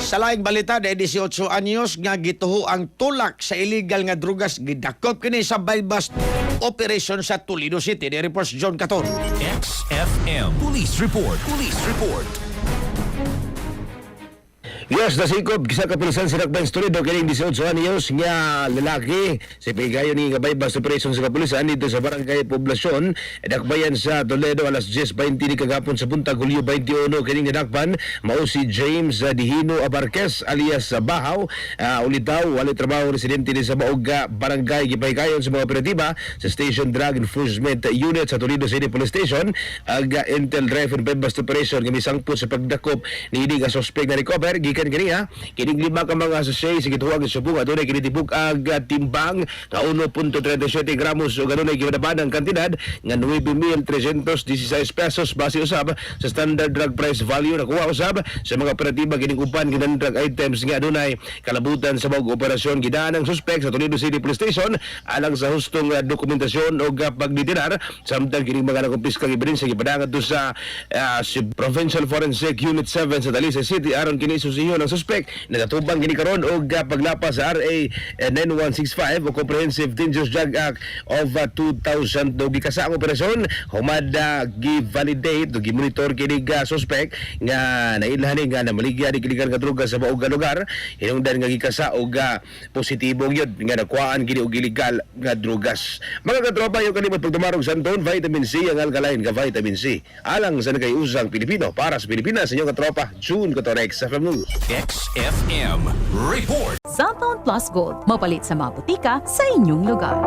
Sa laing balita, de 18 anyos nga gituho ang tulak sa illegal nga drugas gidakop kini sa bypass operation sa Toledo City. Ni reports John Caton. XFM Police Report. Police Report. Yes, nasikop sa kapulisan Sinakban Toledo kining 18 anyos nga lalaki sa pigayon ni nga bypass operation sa kapulisan dito sa barangay Poblasyon dakbayan sa Toledo alas 10:20 ni kagapon sa buntag Hulyo 21 kining nadakpan mao si James Dihino Abarquez alias Bahaw ulitaw wali trabaho residente ni sa Maoga barangay gipahigayon sa mga operatiba sa Station Drug Enforcement Unit sa Toledo City Police Station aga Intel Drive and bypass operation nga misangpot sa pagdakop ni nga suspect na recover gikan kaniya kining lima ka mga sachet sa gituwag sa bunga dunay kinitibuk ag timbang nga 1.37 gramos o ganun ay gibadaban ang kantidad nga 9,316 pesos base usab sa standard drug price value nakuha usab sa mga operatiba kining upan kining drug items nga dunay kalabutan sa mga operasyon gidaan ang suspect sa Toledo City Police Station alang sa hustong dokumentasyon o pagditinar samtang kining mga nakumpiskang ebidensya gipadangan to sa Provincial Forensic Unit 7 sa Talisay City aron kini susiyon ang suspect nagatubang gini karon og paglapas sa RA 9165 o Comprehensive Dangerous Drug Act of 2000 do gikasa ang operasyon humad gi-validate o gi-monitor kini suspect nga nailhan nga namaligya ni kini nga droga sa maong lugar hinungdan nga gikasa og positibo gyud nga nakuhaan gini og illegal nga drogas. Mga katropa yung kalimot pagtumarog santon vitamin C ang alkaline ka vitamin C alang sa nagayusang Pilipino para sa Pilipinas inyong katropa June Cotorex sa News. XFM Report. Cellphone Plus Gold. Mapalit sa mga butika sa inyong lugar.